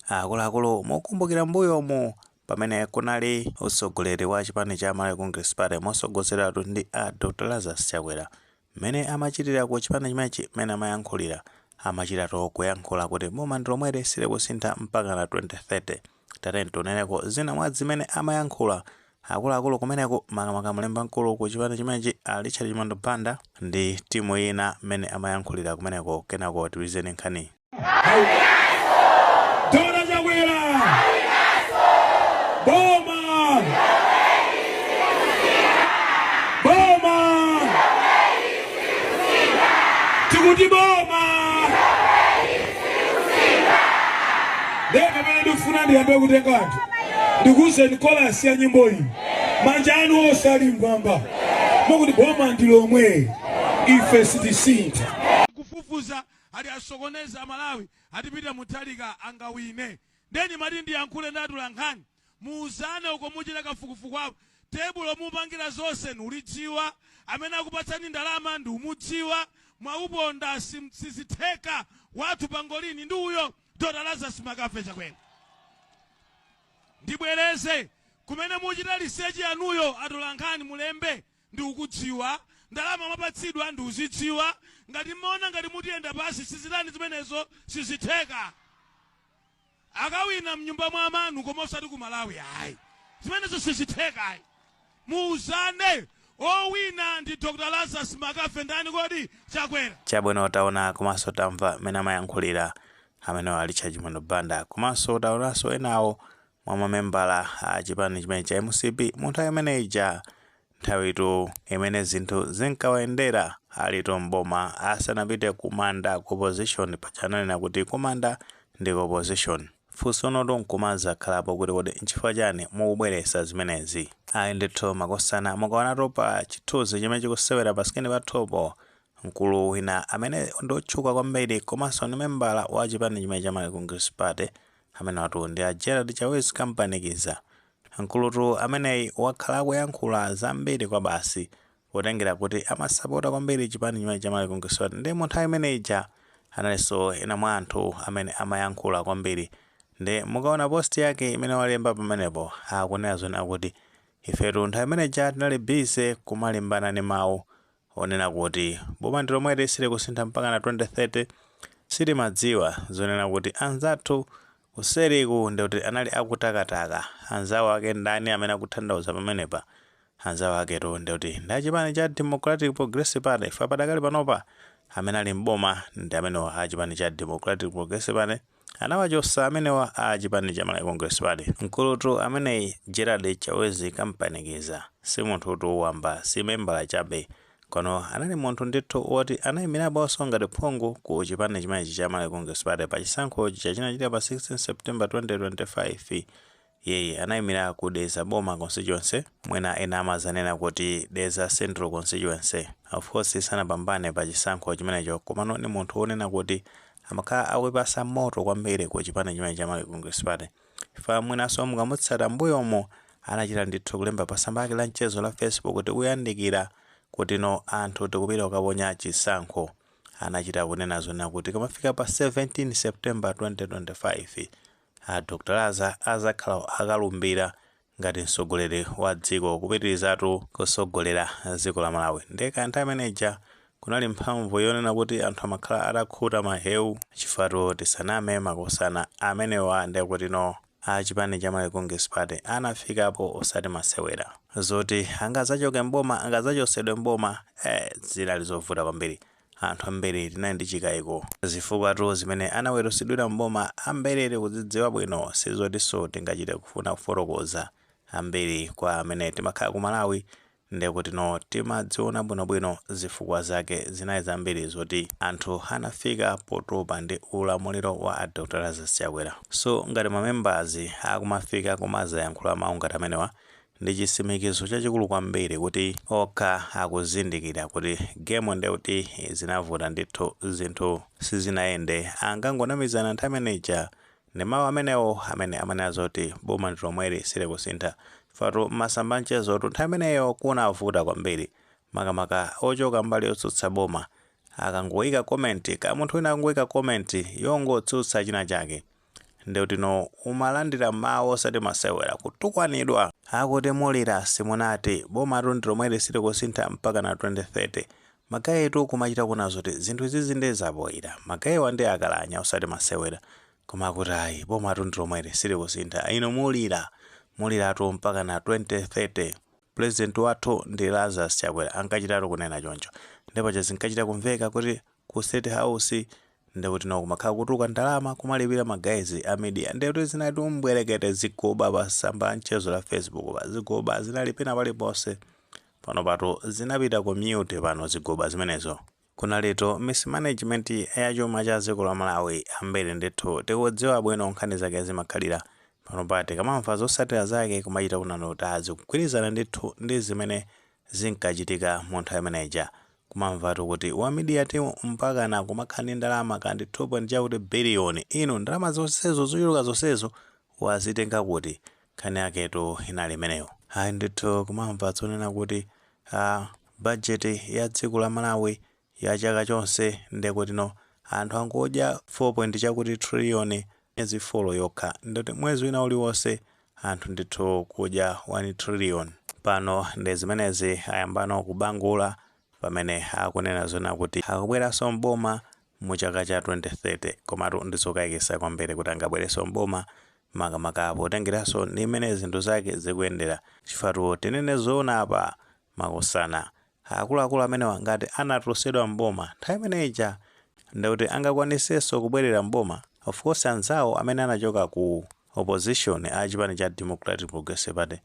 akuluakulu mokumbukira mbuyomu pamene kunali utsogoleri wa chipani cha Malawi Congress Party mosogozeratu ndi Dr. Lazarus Chakwera mmene amachitira ku chipani chimenechi mmene amayankhulira amachitatu kuyankhula kuti boma Ndilomweli silikusintha mpaka na 2030. Tateni tioneneko zina mwa zimene amayankhula akuluakulu kumeneko makamaka mlembi mkulu ku chipani chimenechi Richard Chimando Banda ndi timu ina mmene amayankhulira kumeneko kenako tiwizeni nkhani. Dr. Chakwera Boma Boma Kuti Boma Ndeka mene ndikufuna ndiyambe kutengati ndikuze Nicholas ya nyimbo iyi manja anu osali mgwamba mokuti Boma Ndilomweli ife sitisintha kufufuza ali asokoneza Malawi atipita mutalika angawine ndeni mati ndiyankhule ndatula nkhani muuzane uko muchita kafukufuku apo tebulo mupangira zonse nulidziwa amene akupatsani ndalama ndi umudziwa mwauponda sizitheka watu pangolini ndi uyo Dr. Lazarus Chakwera ndibwereze kumene muchita lisechi anuyo atola nkhani mulembe ndi ukudziwa ndalama mapatsidwa ndi uzidziwa ngati mona ngati mutiyenda pasi sizitani zimenezo sizitheka akawina mnyumba mwa amanu koma osati ku Malawi ayi zimenezo sizitheka ayi muuzane owina ndi Dr. Lazarus ndani kodi Chakwera chabwino taona komanso tamva mmene amayankhulira amene ali Richard Chimando Banda komanso taonanso enawo mwa mamembala a chipani chimene cha MCP munthu amene ija nthawitu imene zinthu zinkawayendera alito mboma asanapite kumanda ku opposition pachananena kuti kumanda ndi opposition funso noto nkumaza khalapo kuti kodi nchifukwa chani mukubweresa zimenezi ayi ndithu makosana mukaonatu pa chithunzi chimene chikusewera pasikeni pathopo mkulu wina amene ndotchuka kwambiri komanso ndi membala wa chipani chimene cha Malawi Congress Party amene watu ndi Gerald Chawezi kampanikiza mkulutu ameneyi wakhala kuyankhula zambiri kwa basi potengera kuti amasapota kwambiri chipani chimene cha Malawi Congress Party ndi munthu amene ija analinso ena mwa anthu amene amayankhula kwambiri ndi mukaona post yake imene walemba pamenepo akunena zona kuti ifetu nthawi imene ija tinali busy kumalimbana ndi mawu onena kuti boma Ndilomweli silikusintha mpaka na 2030 sitimadziwa zonena kuti anzathu kuseriku ndi kuti anali akutakataka anzawo ake ndani amene akutanthauza pamenepa anzawo aketu ndi kuti ndi chipani cha Democratic Progressive Party fa padakali panopa amene ali mboma ndi amenewa a chipani cha Democratic Progressive Party anawachosa amenewa a chipani cha Malawi Congress Party mkulutu ameneyi Gerald Chawezi kampanikiza si munthu wamba si membala chabe kono anali munthu ndithu woti anayimiraponso ngati phungu ku chipani chimenechi cha Malawi Congress Party pa chisankho chachinachitika pa 16 September 2025 yeye anayimira ku Deza Boma constituency mwina ena amazanena kuti Deza Central constituency of course sanapambane pa chisankho chimenecho komano ni munthu wonena kuti amakhala akupasa moto kwambiri ku chipani chimenechi cha Malawi Congress Party fa mwinaso mukamutsata mbuyomo anachita ndithu kulemba pa tsamba lake la mchezo la Facebook kuti kuyandikira kuti no anthu tikupita kukaponya chisankho anachita kunena zona kuti kamafika pa 17 September 2025 Dr. Lazarus azakhala akalumbira ngati mtsogoleri wa dziko kupitirizatu kusogolera dziko la Malawi ndeka nthawi imeneja kunali mphamvu yonena kuti anthu amakhala atakhuta mahewu chifukwa tisaname makosana amenewa ndi kuti no chipani cha Malawi Congress Party anafikapo osati masewera zoti angazachoke mboma angazachosedwe mboma zilali zovuta kwambiri anthu ambiri tinali ndi chikayiko zifukwa zimene anawerusidwira mboma ambiri kudzidziwa bwino sizotinso tingachite kufuna kufotokoza ambiri kwa amene timakhala ku Malawi ndi kuti no timadziona bwinobwino zifukwa zake zinali zambiri zoti anthu anafika potopa ndi ulamuliro wa Dr. Lazarus Chakwera so ngati mamembers akumafika kumazayankhula mawu ngati amenewa ndi chisimikizo chachikulu kwambiri kuti okha akuzindikira kuti game ndi kuti zinavuta ndithu zinthu sizinayende angangonamizana nthawi imeneja ndi mawu amenewo amene amanena zoti boma Ndilomweli silikusintha fatu masamba mchezo nthawi imeneyo kunavuta kwambiri makamaka ochoka mbali yotsutsa boma akangoyika comment ka munthu wina akangoyika comment yongotsutsa china chake ndekuti no umalandira mawu osati masewera kutukwanidwa akuti mulira simunati boma Ndilomweli sili kusintha mpaka na 2030 magayitu kumachita kuna zoti zinthu izizi ndi zapoyira magayiwa ndi akalanya osati masewera koma akuti ayi boma Ndilomweli sili kusintha ino muliratu mpaka na 2030 President wathu ndi Lazarus Chakwera ankachitatu kunena choncho ndipo zinkachita kumveka kuti ku State House ndekuti no kumakhala kutuka ndalama kumalipira magayizi a media ndekuti zinati umbwerekete zigoba pasamba mchezo la Facebook pa zigoba zinalipina paliponse pano pato zinapita ku mute pano zigoba zimenezo kunalito mismanagement ya chuma cha dziko la Malawi ambiri ndithu tikudziwa bwino nkhani zake zimakhalira pano pati kamamva zosatira zake kumachita kunanota zikugwirizana ndithu ndi zimene zinkachitika mu nthawi imeneja kumamvatu kuti wa media team mpaka na kumakhani ndalama kandi 2.8 biliyoni ino ndalama zonsezo zochuluka zonsezo wazitenga kuti khani yaketo inali imeneyo ayi ndithu kumamva zonena kuti budget ya dziko la Malawi ya chaka chonse ndekuti no anthu angodya 4 trillion mwezi folo yokha ndoti mwezi wina uliwonse anthu ndithu kudya 1 trillion pano ndi zimenezi ayambano kubangula pamene akunena zona kuti akubweranso mboma mu chaka cha 2030 komatu ndizokayikitsa kwambiri kuti angabwerenso mboma makamaka potengeranso ndi imene zinthu zake zikuyendera chifukwa tinene zoona apa makusana akuluakulu amene wangati anatulusidwa mboma nthawi imeneja ndikuti angakwanisenso kubwerera mboma of course anzawo amene anachoka ku opposition a chipani cha Democratic Progressive Party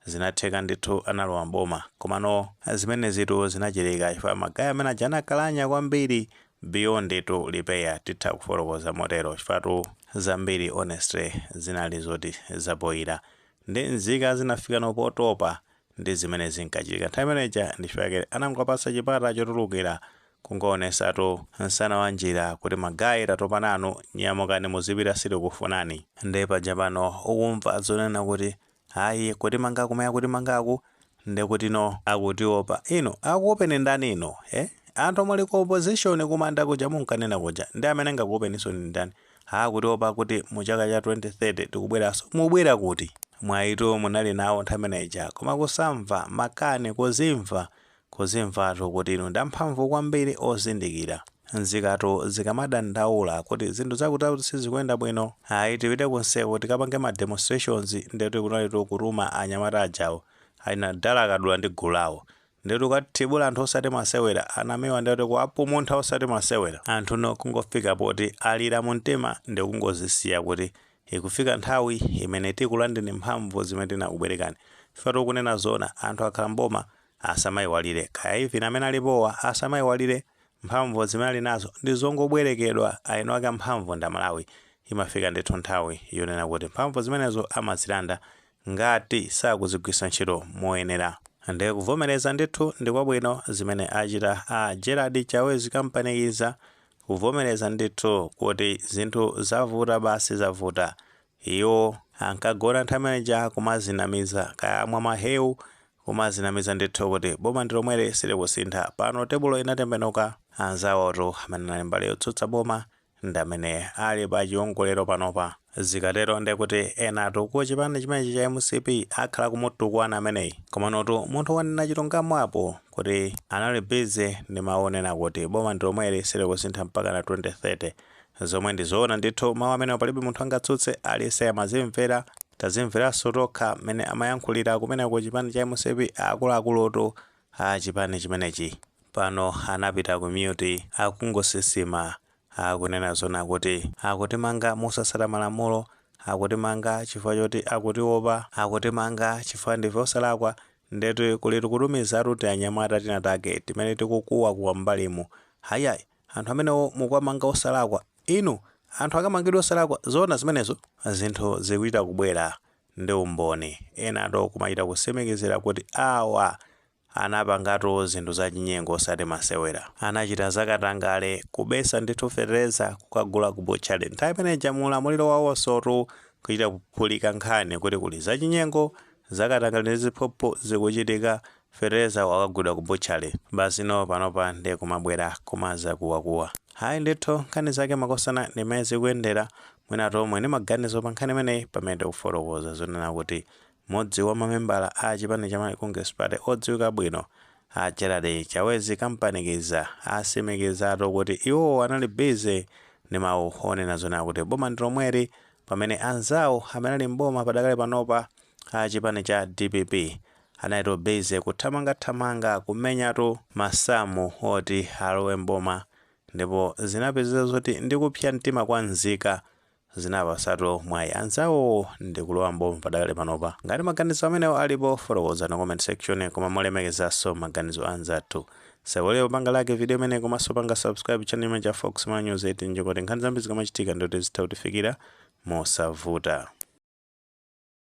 zinatheka ndithu analowa mboma komano zimene zitu zinachirika chifukwa magayi amene aja anakalanya kwambiri beyond itu lipeya titha kufotokoza motero chifukwa zambiri honestly zinali zoti zapoyira ndi nzika zinafika nopotopa ndi zimene zinkachitika nthawi imeneja ndi chifukwa anangopasa chipata chotulukira kungoonetsatu msana wa njira kuti magayi tatopa nanu nyamukani muzipita sili kufunani ndi paja pano ukumva zonena kuti ayi kuti manga kumaya kuti mangaku ndekuti no akutiopa ino akuopeni ndani ino anthu omwe ku opposition kumanda kuja munkanena kuja ndi amene angakuopeninso ni ndani akutiopa kuti mu chaka cha 2030 tikubweranso mubwera kuti mwayitu munali nawo nthawi imeneja koma kusamva makani kuzimvatu kuti ino ndamphamvu kwambiri ozindikira nzikatu zikamadandaula kuti zinthu zakutauti sizikuyenda bwino ayi tipite kunseko tikapange ma demonstrations ndeti kunalitu kutuma anyamata ajawo ayina dala akadula ndi gulu lawo ndeti ukatibula anthu osati masewera anamiwa ndeti kuapumuntha osati masewera anthu no kungofika poti alira mu mtima ndi kungozisiya kuti ikufika nthawi imene tikulandeni mphamvu zimene tinakubwerekani chifukwa kunena zona anthu akhala mboma asamayiwalire kaya ivi amene alipowa asamayiwalire mphamvu zimene ali nazo ndi zongobwerekedwa ayino ake mphamvu nda Malawi imafika ndithu nthawi yonena kuti mphamvu zimenezo amazilanda ngati sakuzigwisa ntchito moyenera ndi kuvomereza ndithu ndi kwabwino zimene achita a Gerald Chawezi kampanikiza kuvomereza ndithu kuti zinthu zavuta basi zavuta iwo ankagona nthawi imeneja kumazinamiza kaya mwa mahewu kumazinamiza ndithu kuti boma Ndilomweli sili kusintha pano tebulo inatembenuka anzawotu amene ali mbali yotsutsa boma ndi amene ali pa chiwongolero panopa zikatero ndi kuti enatu ku chipani chimenechi cha MCP akhala kumutukwana ameneyi komanotu munthu wanena chilungamo apo kuti anali busy ndi maonena kuti boma Ndilomweli sili kusintha mpaka na 2030 zomwe ndi zoona ndithu mawu amene palibe munthu angatsutse alise amazimvera tazimveranso tokha mmene amayankhulira kumene ku chipani cha MCP akuluakulutu a chipani chimenechi pano anapita ku mute akungosisima akunena zona kuti akutimanga musasata malamulo akutimanga chifukwa choti akutiopa akutimanga chifukwa ndife osalakwa ndeti kulitu kutumiza tuti anyamata tinatake timene tikukuwa kuwa mbalimu hayayi anthu amenewo mukwamanga osalakwa inu anthu akamangidwa osalakwa zona zimenezo zinthu zikuita kubwera ndi umboni enatu kumachita kusemekizira kuti awa anapangatu zinthu za chinyengo osati masewera anachita zakatangale kubesa ndithu fereza kukagula ku butchery nthawi imeneja mulamuliro wawosotu kuchita kuphulika nkhani kuti kuli za chinyengo zakatangale ndi ziphuphu zikuchitika fereza wakagwidwa ku butchery basi no panopa ndi kumabwera kumaza kuwakuwa. Hayi ndithu nkhani zake makosana ndimezi kuyendera mwina omwe ndi maganizo pa nkhani imeneyi pamene tikufotokoza zonena kuti modzi wa mamembala a chipani cha Congress Party odziwika bwino a Gerald Chawezi kampanikiza asimikizatu kuti iwo anali busy ndi mawu onena zonena kuti boma Ndilomweli pamene anzawo amene ali mboma padakale panopa a chipani cha DPP anali busy kuthamanga kumenyatu masamu oti alowe mboma, ndipo zinapezeka zoti ndi kupsa mtima kwa nzika zinapasatu mwayi anzawo ndi kulowa mboma padakale panopa. Ngati maganizo amenewo alipo fotokoza na comment section, koma molemekezanso maganizo anzathu. Sewolero panga like video imene komanso panga subscribe channel imene cha Fox News 8 njikoti nkhani zambiri zikamachitika ndoti zitha kutifikira mosavuta.